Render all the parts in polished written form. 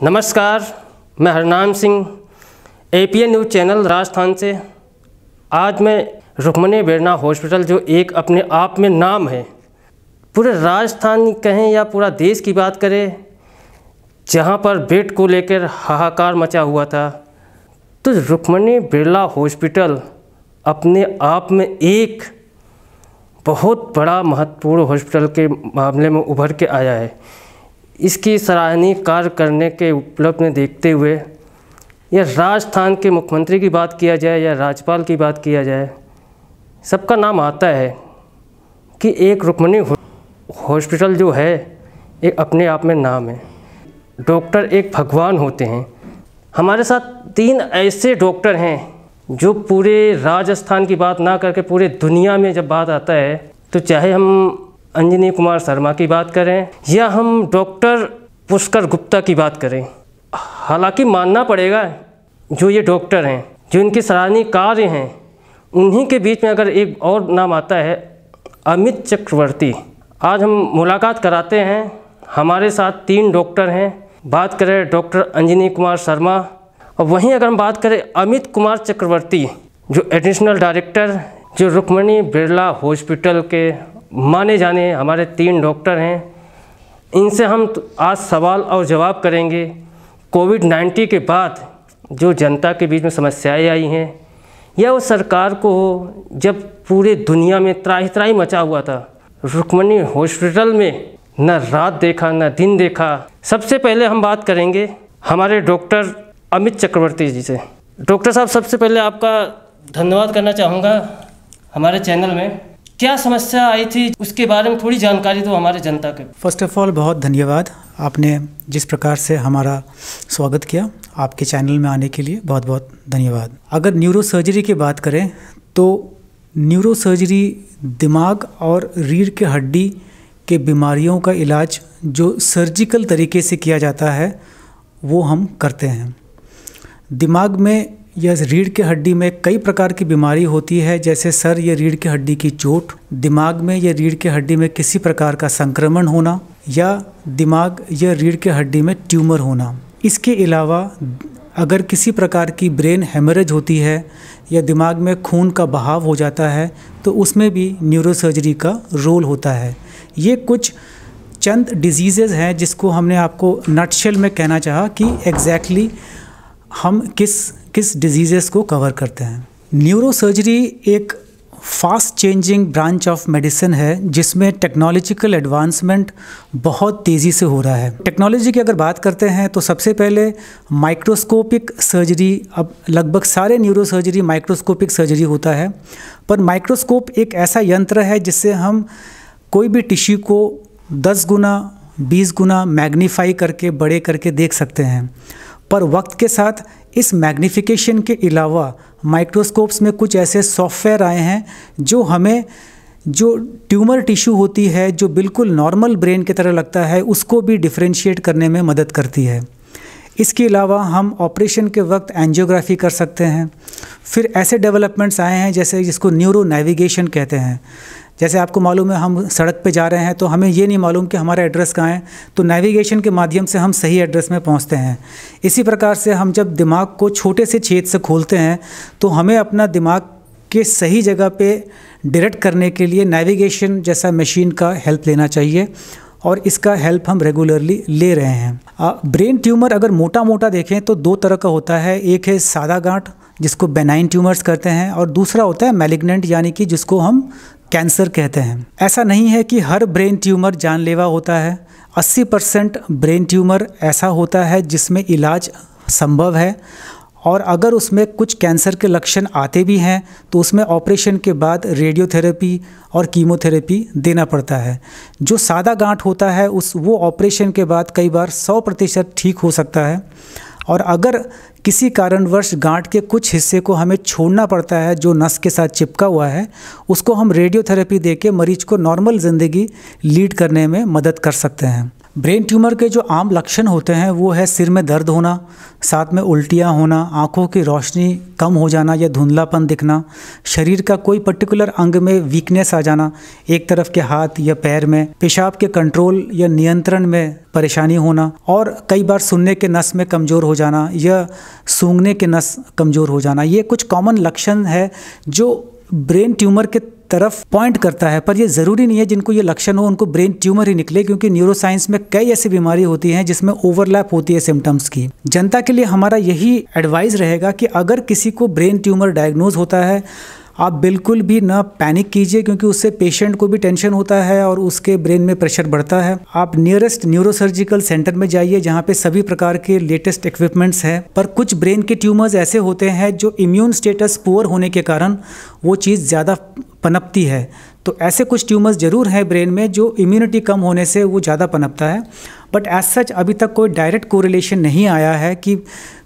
नमस्कार, मैं Harnam Singh, APN news channel Rajasthan से। आज मैं रुक्मणी बिरला हॉस्पिटल, जो एक अपने आप में नाम है, पूरे राजस्थान कहें या पूरा देश की बात करें, जहां पर बेड को लेकर हाहाकार मचा हुआ था, तो रुक्मणी बिरला हॉस्पिटल अपने आप में एक बहुत बड़ा महत्वपूर्ण हॉस्पिटल के मामले में उभर के आया है। इसकी सराहनीय कार्य करने के उपलब्ध में देखते हुए, या राजस्थान के मुख्यमंत्री की बात किया जाए या राज्यपाल की बात किया जाए, सबका नाम आता है कि एक रुक्मणी हॉस्पिटल जो है एक अपने आप में नाम है। डॉक्टर एक भगवान होते हैं। हमारे साथ 3 ऐसे डॉक्टर हैं जो पूरे राजस्थान की बात ना करके पूरे दुनिया में जब बात आता है, तो चाहे हम अंजनी कुमार शर्मा की बात करें या हम डॉक्टर पुष्कर गुप्ता की बात करें, हालांकि मानना पड़ेगा जो ये डॉक्टर हैं, जो इनके सराहनीय कार्य हैं, उन्हीं के बीच में अगर एक और नाम आता है, अमित चक्रवर्ती। आज हम मुलाकात कराते हैं। हमारे साथ 3 डॉक्टर हैं। बात करें डॉक्टर अंजनी कुमार शर्मा, और वहीं अगर हम बात करें अमित कुमार चक्रवर्ती, जो एडिशनल डायरेक्टर, जो रुक्मणी बिरला हॉस्पिटल के माने जाने हमारे 3 डॉक्टर हैं। इनसे हम आज सवाल और जवाब करेंगे। कोविड-19 के बाद जो जनता के बीच में समस्याएं आई हैं, या वो सरकार को जब पूरे दुनिया में त्राही मचा हुआ था, रुक्मणी हॉस्पिटल में न रात देखा न दिन देखा। सबसे पहले हम बात करेंगे हमारे डॉक्टर अमित चक्रवर्ती जी से। डॉक्टर साहब, सबसे पहले आपका धन्यवाद करना चाहूँगा हमारे चैनल में। क्या समस्या आई थी, उसके बारे में थोड़ी जानकारी दो हमारे जनता के। फर्स्ट ऑफ ऑल बहुत धन्यवाद, आपने जिस प्रकार से हमारा स्वागत किया, आपके चैनल में आने के लिए बहुत बहुत धन्यवाद। अगर न्यूरो सर्जरी की बात करें तो न्यूरो सर्जरी दिमाग और रीढ़ के हड्डी के बीमारियों का इलाज जो सर्जिकल तरीके से किया जाता है वो हम करते हैं। दिमाग में या रीढ़ के हड्डी में कई प्रकार की बीमारी होती है, जैसे सर या रीढ़ के हड्डी की चोट, दिमाग में या रीढ़ के हड्डी में किसी प्रकार का संक्रमण होना, या दिमाग या रीढ़ के हड्डी में ट्यूमर होना। इसके अलावा अगर किसी प्रकार की ब्रेन हेमरेज होती है या दिमाग में खून का बहाव हो जाता है, तो उसमें भी न्यूरो सर्जरी का रोल होता है। ये कुछ चंद डिजीज़ेज़ हैं जिसको हमने आपको नटशेल में कहना चाहा कि एग्जैक्टली हम किस डिजीज़ेस को कवर करते हैं। न्यूरो सर्जरी एक fast changing branch of medicine है, जिसमें टेक्नोलॉजिकल एडवांसमेंट बहुत तेज़ी से हो रहा है। टेक्नोलॉजी की अगर बात करते हैं तो सबसे पहले माइक्रोस्कोपिक सर्जरी, अब लगभग सारे न्यूरो सर्जरी माइक्रोस्कोपिक सर्जरी होता है, पर माइक्रोस्कोप एक ऐसा यंत्र है जिससे हम कोई भी टिश्यू को 10 गुना 20 गुना मैग्नीफाई करके बड़े करके देख सकते हैं। पर वक्त के साथ इस मैग्निफिकेशन के अलावा माइक्रोस्कोप्स में कुछ ऐसे सॉफ्टवेयर आए हैं जो हमें जो ट्यूमर टिश्यू होती है, जो बिल्कुल नॉर्मल ब्रेन की तरह लगता है, उसको भी डिफरेंशिएट करने में मदद करती है। इसके अलावा हम ऑपरेशन के वक्त एंजियोग्राफी कर सकते हैं। फिर ऐसे डेवलपमेंट्स आए हैं जैसे जिसको न्यूरो नेविगेशन कहते हैं। जैसे आपको मालूम है, हम सड़क पे जा रहे हैं तो हमें ये नहीं मालूम कि हमारा एड्रेस कहाँ है, तो नेविगेशन के माध्यम से हम सही एड्रेस में पहुंचते हैं। इसी प्रकार से हम जब दिमाग को छोटे से छेद से खोलते हैं तो हमें अपना दिमाग के सही जगह पे डायरेक्ट करने के लिए नेविगेशन जैसा मशीन का हेल्प लेना चाहिए, और इसका हेल्प हम रेगुलरली ले रहे हैं। ब्रेन ट्यूमर अगर मोटा देखें तो 2 तरह का होता है। एक है सादा गांठ, जिसको बेनाइन ट्यूमर्स कहते हैं, और दूसरा होता है मैलिग्नेंट, यानी कि जिसको हम कैंसर कहते हैं। ऐसा नहीं है कि हर ब्रेन ट्यूमर जानलेवा होता है। 80% ब्रेन ट्यूमर ऐसा होता है जिसमें इलाज संभव है, और अगर उसमें कुछ कैंसर के लक्षण आते भी हैं तो उसमें ऑपरेशन के बाद रेडियोथेरेपी और कीमोथेरेपी देना पड़ता है। जो सादा गांठ होता है वो ऑपरेशन के बाद कई बार 100% ठीक हो सकता है, और अगर किसी कारणवश गांठ के कुछ हिस्से को हमें छोड़ना पड़ता है जो नस के साथ चिपका हुआ है, उसको हम रेडियोथेरेपी देके मरीज को नॉर्मल ज़िंदगी लीड करने में मदद कर सकते हैं। ब्रेन ट्यूमर के जो आम लक्षण होते हैं वो है सिर में दर्द होना, साथ में उल्टियाँ होना, आँखों की रोशनी कम हो जाना या धुंधलापन दिखना, शरीर का कोई पर्टिकुलर अंग में वीकनेस आ जाना, एक तरफ के हाथ या पैर में, पेशाब के कंट्रोल या नियंत्रण में परेशानी होना, और कई बार सुनने के नस में कमज़ोर हो जाना या सूंघने के नस कमज़ोर हो जाना। ये कुछ कॉमन लक्षण है जो ब्रेन ट्यूमर के तरफ पॉइंट करता है, पर ये ज़रूरी नहीं है जिनको ये लक्षण हो उनको ब्रेन ट्यूमर ही निकले, क्योंकि न्यूरोसाइंस में कई ऐसी बीमारी होती हैं जिसमें ओवरलैप होती है सिम्टम्स की। जनता के लिए हमारा यही एडवाइस रहेगा कि अगर किसी को ब्रेन ट्यूमर डायग्नोज होता है, आप बिल्कुल भी ना पैनिक कीजिए, क्योंकि उससे पेशेंट को भी टेंशन होता है और उसके ब्रेन में प्रेशर बढ़ता है। आप नियरेस्ट न्यूरोसर्जिकल सेंटर में जाइए जहाँ पे सभी प्रकार के लेटेस्ट इक्विपमेंट्स हैं। पर कुछ ब्रेन के ट्यूमर्स ऐसे होते हैं जो इम्यून स्टेटस पुअर होने के कारण वो चीज़ ज़्यादा पनपती है। तो ऐसे कुछ ट्यूमर्स ज़रूर हैं ब्रेन में जो इम्यूनिटी कम होने से वो ज़्यादा पनपता है, बट एज सच अभी तक कोई डायरेक्ट कोरिलेशन नहीं आया है कि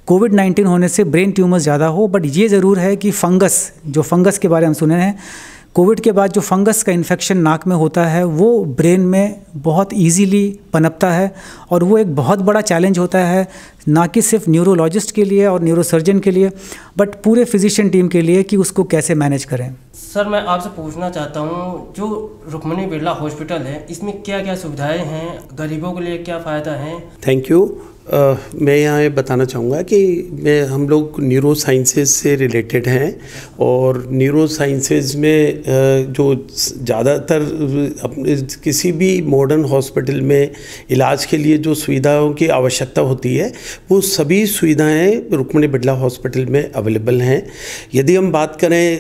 कोविड-19 होने से ब्रेन ट्यूमर ज़्यादा हो। बट ये ज़रूर है कि फंगस के बारे में हम सुने हैं, कोविड के बाद जो फंगस का इन्फेक्शन नाक में होता है वो ब्रेन में बहुत इजीली पनपता है, और वो एक बहुत बड़ा चैलेंज होता है, ना कि सिर्फ न्यूरोलॉजिस्ट के लिए और न्यूरोसर्जन के लिए, बट पूरे फिजिशियन टीम के लिए कि उसको कैसे मैनेज करें। सर, मैं आपसे पूछना चाहता हूँ, जो रुक्मिणी बिरला हॉस्पिटल है इसमें क्या क्या सुविधाएं हैं, गरीबों के लिए क्या फ़ायदा है? Thank you. मैं यहाँ ये बताना चाहूँगा कि हम लोग न्यूरो साइंसेज से रिलेटेड हैं, और न्यूरो साइंसेज में जो ज़्यादातर किसी भी मॉडर्न हॉस्पिटल में इलाज के लिए जो सुविधाओं की आवश्यकता होती है वो सभी सुविधाएं रुक्मिणी बिरला हॉस्पिटल में अवेलेबल हैं। यदि हम बात करें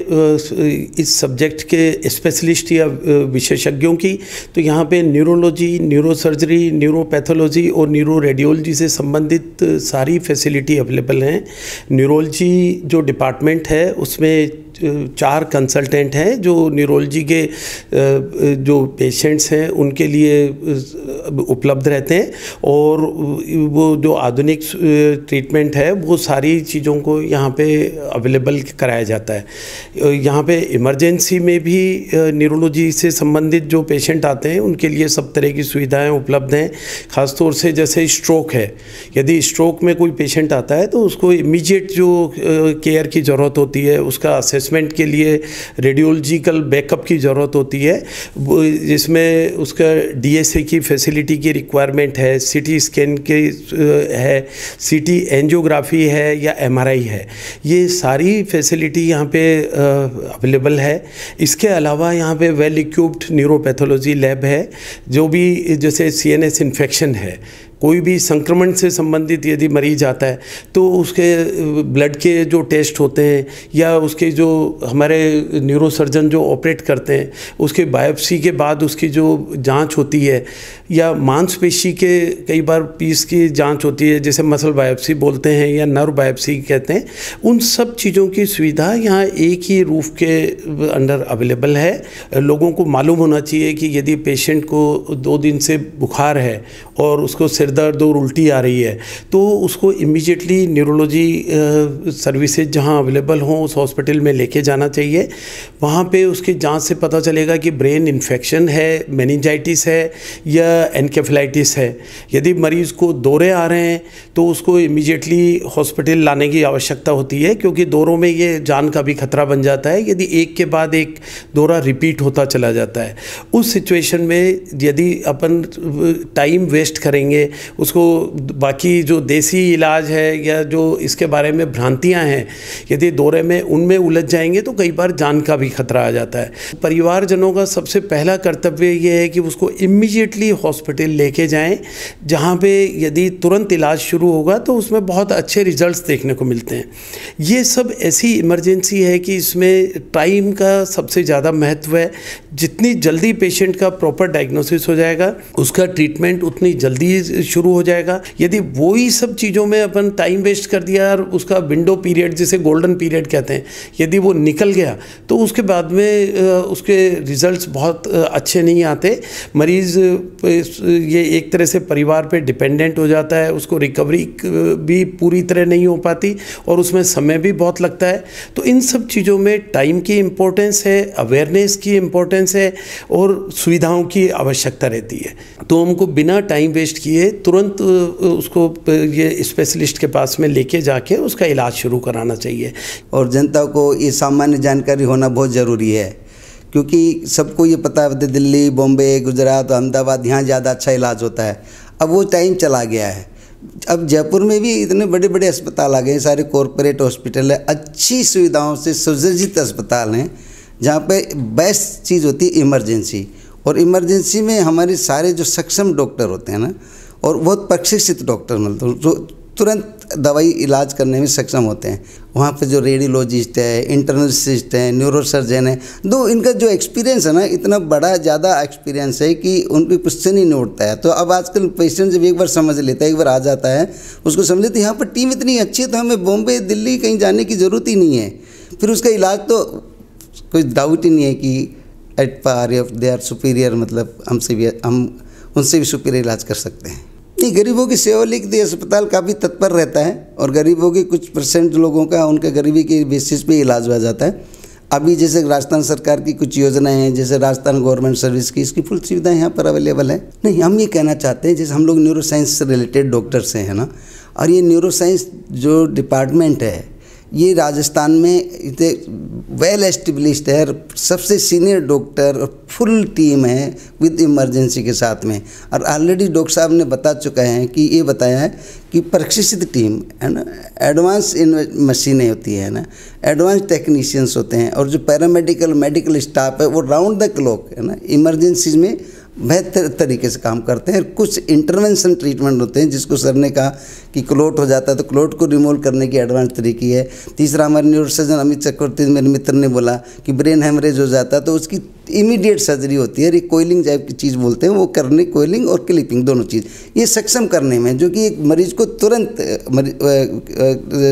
इस सब्जेक्ट के स्पेशलिस्ट या विशेषज्ञों की, तो यहाँ पे न्यूरोलॉजी, न्यूरोसर्जरी, न्यूरोपैथोलॉजी और न्यूरो रेडियोलॉजी से संबंधित सारी फैसिलिटी अवेलेबल हैं। न्यूरोलॉजी जो डिपार्टमेंट है उसमें 4 कंसल्टेंट हैं जो न्यूरोलॉजी के जो पेशेंट्स हैं उनके लिए उपलब्ध रहते हैं, और वो जो आधुनिक ट्रीटमेंट है वो सारी चीज़ों को यहाँ पे अवेलेबल कराया जाता है। यहाँ पे इमरजेंसी में भी न्यूरोलॉजी से संबंधित जो पेशेंट आते हैं उनके लिए सब तरह की सुविधाएं उपलब्ध हैं। ख़ासतौर से जैसे स्ट्रोक है, यदि स्ट्रोक में कोई पेशेंट आता है तो उसको इमीडिएट जो केयर की ज़रूरत होती है, उसका असेसमेंट के लिए रेडियोलॉजिकल बैकअप की ज़रूरत होती है, जिसमें उसका डीएसए की फैसिलिटी की रिक्वायरमेंट है, सीटी स्कैन के है, सीटी एंजियोग्राफी है या एमआरआई है, ये सारी फैसिलिटी यहाँ पे अवेलेबल है। इसके अलावा यहाँ पे वेल इक्विप्ड न्यूरोपैथोलॉजी लैब है, जो भी जैसे सीएनएस इन्फेक्शन है, कोई भी संक्रमण से संबंधित यदि मरीज आता है तो उसके ब्लड के जो टेस्ट होते हैं या उसके जो हमारे न्यूरोसर्जन जो ऑपरेट करते हैं उसके बायोप्सी के बाद उसकी जो जांच होती है, या मांसपेशी के कई बार पीस की जांच होती है जैसे मसल बायोप्सी बोलते हैं या नर्व बायोप्सी कहते हैं, उन सब चीज़ों की सुविधा यहाँ एक ही रूफ के अंडर अवेलेबल है। लोगों को मालूम होना चाहिए कि यदि पेशेंट को 2 दिन से बुखार है और उसको सिर दर्द और उल्टी आ रही है तो उसको इमीडिएटली न्यूरोलॉजी सर्विसेज जहां अवेलेबल हों उस हॉस्पिटल में लेके जाना चाहिए। वहां पे उसकी जांच से पता चलेगा कि ब्रेन इन्फेक्शन है, मेनिंजाइटिस है या एनकेफेलाइटिस है। यदि मरीज़ को दौरे आ रहे हैं तो उसको इमीडिएटली हॉस्पिटल लाने की आवश्यकता होती है, क्योंकि दौरों में ये जान का भी खतरा बन जाता है यदि एक के बाद एक दौरा रिपीट होता चला जाता है। उस सिचुएशन में यदि अपन टाइम वेस्ट करेंगे, उसको बाकी जो देसी इलाज है या जो इसके बारे में भ्रांतियां हैं यदि दौरे में उनमें उलझ जाएंगे तो कई बार जान का भी खतरा आ जाता है। परिवारजनों का सबसे पहला कर्तव्य ये है कि उसको इमीडिएटली हॉस्पिटल लेके जाएं, जहां पे यदि तुरंत इलाज शुरू होगा तो उसमें बहुत अच्छे रिजल्ट्स देखने को मिलते हैं। ये सब ऐसी इमरजेंसी है कि इसमें टाइम का सबसे ज़्यादा महत्व है। जितनी जल्दी पेशेंट का प्रॉपर डायग्नोसिस हो जाएगा उसका ट्रीटमेंट उतनी जल्दी शुरू हो जाएगा। यदि वही सब चीज़ों में अपन टाइम वेस्ट कर दिया और उसका विंडो पीरियड, जिसे गोल्डन पीरियड कहते हैं, यदि वो निकल गया तो उसके बाद में उसके रिजल्ट्स बहुत अच्छे नहीं आते। मरीज़ ये एक तरह से परिवार पे डिपेंडेंट हो जाता है, उसको रिकवरी भी पूरी तरह नहीं हो पाती और उसमें समय भी बहुत लगता है। तो इन सब चीज़ों में टाइम की इम्पोर्टेंस है, अवेयरनेस की इम्पोर्टेंस है और सुविधाओं की आवश्यकता रहती है। तो हमको बिना टाइम वेस्ट किए तुरंत उसको ये स्पेशलिस्ट के पास में लेके जाके उसका इलाज शुरू कराना चाहिए। और जनता को ये सामान्य जानकारी होना बहुत ज़रूरी है, क्योंकि सबको ये पता है दिल्ली, बॉम्बे, गुजरात, अहमदाबाद यहाँ ज़्यादा अच्छा इलाज होता है। अब वो टाइम चला गया है। अब जयपुर में भी इतने बड़े बड़े अस्पताल आ गए हैं, सारे कॉरपोरेट हॉस्पिटल है, अच्छी सुविधाओं से सुसज्जित अस्पताल हैं, जहाँ पे बेस्ट चीज़ होती है इमरजेंसी। और इमरजेंसी में हमारे सारे जो सक्षम डॉक्टर होते हैं ना, और बहुत प्रशिक्षित डॉक्टर मतलब जो तुरंत दवाई इलाज करने में सक्षम होते हैं। वहाँ पे जो रेडियोलॉजिस्ट है, इंटर्निस्ट है, न्यूरोसर्जन है, दो इनका जो एक्सपीरियंस है ना, इतना बड़ा ज़्यादा एक्सपीरियंस है कि उनको क्वेश्चन ही नहीं उठता है। तो अब आजकल पेशेंट जब एक बार समझ लेता है, एक बार आ जाता है, उसको समझ लेते यहाँ पर टीम इतनी अच्छी है तो हमें बॉम्बे, दिल्ली कहीं जाने की ज़रूरत ही नहीं है। फिर उसका इलाज तो कोई डाउट ही नहीं है कि एट पार या दे आर सुपीरियर, मतलब हमसे भी, हम उनसे भी सुपीरियर इलाज कर सकते हैं। नहीं, गरीबों की सेवा के लिए अस्पताल काफ़ी तत्पर रहता है और गरीबों के कुछ % लोगों का उनके गरीबी के बेसिस पे इलाज हो जाता है। अभी जैसे राजस्थान सरकार की कुछ योजनाएं हैं, जैसे राजस्थान गवर्नमेंट सर्विस की, इसकी फुल सुविधाएं यहाँ पर अवेलेबल है। नहीं, हम ये कहना चाहते हैं, जैसे हम लोग न्यूरो साइंस से रिलेटेड डॉक्टर्स हैं, है ना, और ये न्यूरो साइंस जो डिपार्टमेंट है ये राजस्थान में इतने वेल एस्टेब्लिश्ड है, सबसे सीनियर डॉक्टर और फुल टीम है विद इमरजेंसी के साथ में। और ऑलरेडी डॉक्टर साहब ने बता चुका है कि ये बताया है कि प्रशिक्षित टीम है ना, एडवांस मशीनें होती है ना, एडवांस टेक्नीशियंस होते हैं, और जो पैरामेडिकल मेडिकल स्टाफ है वो राउंड द क्लॉक है ना इमरजेंसी में बेहतर तरीके से काम करते हैं। कुछ इंटरवेंशन ट्रीटमेंट होते हैं, जिसको सर ने कहा कि क्लोट हो जाता है तो क्लोट को रिमूव करने की एडवांस तरीके है। तीसरा, हमारे न्यूरोसर्जन अमित चक्रवर्ती मेरे मित्र ने बोला कि ब्रेन हेमरेज हो जाता है तो उसकी इमीडिएट सर्जरी होती है, रिकॉइलिंग टाइप की चीज़ बोलते हैं, वो करने, कोइलिंग और क्लिपिंग दोनों चीज़ ये सक्षम करने में, जो कि एक मरीज को तुरंत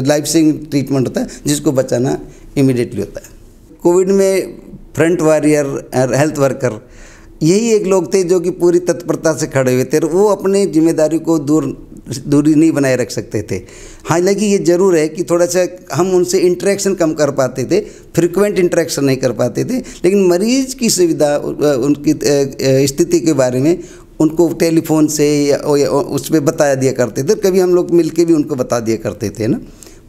लाइफ सेविंग ट्रीटमेंट होता है, जिसको बचाना इमीडिएटली होता है। कोविड में फ्रंट वॉरियर और हेल्थ वर्कर यही एक लोग थे जो कि पूरी तत्परता से खड़े हुए थे, और वो अपने जिम्मेदारी को दूरी नहीं बनाए रख सकते थे। हालांकि ये ज़रूर है कि थोड़ा सा हम उनसे इंटरेक्शन कम कर पाते थे, फ्रिक्वेंट इंटरेक्शन नहीं कर पाते थे, लेकिन मरीज़ की सुविधा, उनकी स्थिति के बारे में उनको टेलीफोन से या उस पर बताया दिया करते थे। कभी हम लोग मिल के भी उनको बता दिया करते थे ना।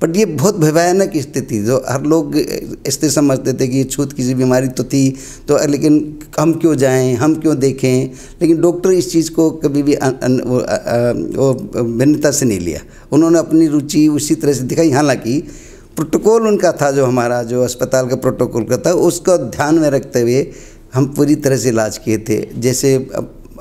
बट ये बहुत भयानक स्थिति, जो हर लोग इससे समझते थे कि ये छूत किसी बीमारी तो थी तो, लेकिन हम क्यों जाएं, हम क्यों देखें, लेकिन डॉक्टर इस चीज़ को कभी भी वो भिन्नता से नहीं लिया। उन्होंने अपनी रुचि उसी तरह से दिखाई। हालांकि प्रोटोकॉल उनका था, जो हमारा जो अस्पताल का प्रोटोकॉल का था, उसका ध्यान में रखते हुए हम पूरी तरह से इलाज किए थे। जैसे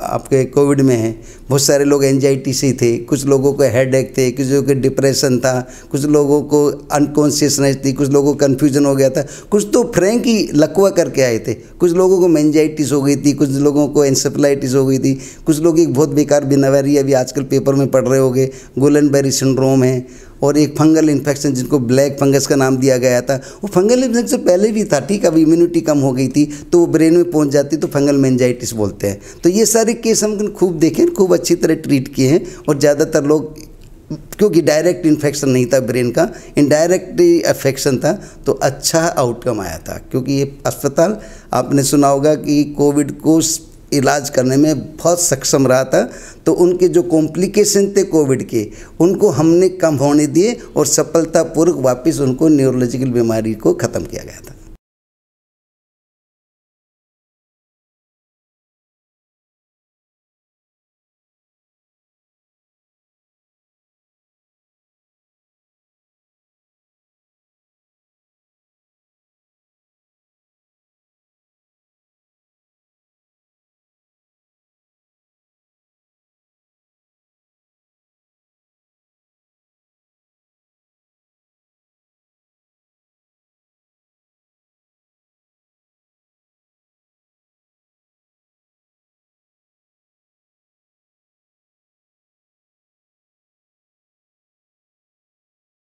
आपके कोविड में है, बहुत सारे लोग एंजाइटी से थे, कुछ लोगों को हेडेक थे, कुछ लोगों को डिप्रेशन था, कुछ लोगों को अनकॉन्शियसनेस थी, कुछ लोगों को कन्फ्यूजन हो गया था, कुछ तो फ्रैंक ही लकवा करके आए थे, कुछ लोगों को मेंजाइटिस हो गई थी, कुछ लोगों को एंसेफेलाइटिस हो गई थी, कुछ लोग एक बहुत बेकार बीमारी अभी आजकल पेपर में पढ़ रहे होंगे, गुलेनबेरी सिंड्रोम है, और एक फंगल इन्फेक्शन जिनको ब्लैक फंगस का नाम दिया गया था। वो फंगल इन्फेक्शन पहले भी था, ठीक, अब इम्यूनिटी कम हो गई थी तो वो ब्रेन में पहुंच जाती, तो फंगल मेंजाइटिस बोलते हैं। तो ये सारे केस हम खूब देखे, खूब अच्छी तरह ट्रीट किए हैं। और ज़्यादातर लोग, क्योंकि डायरेक्ट इन्फेक्शन नहीं था ब्रेन का, इनडायरेक्ट इन्फेक्शन था, तो अच्छा आउटकम आया था। क्योंकि ये अस्पताल, आपने सुना होगा कि कोविड को इलाज करने में बहुत सक्षम रहा था, तो उनके जो कॉम्प्लिकेशन थे कोविड के, उनको हमने कम होने दिए और सफलतापूर्वक वापस उनको न्यूरोलॉजिकल बीमारी को ख़त्म किया गया था।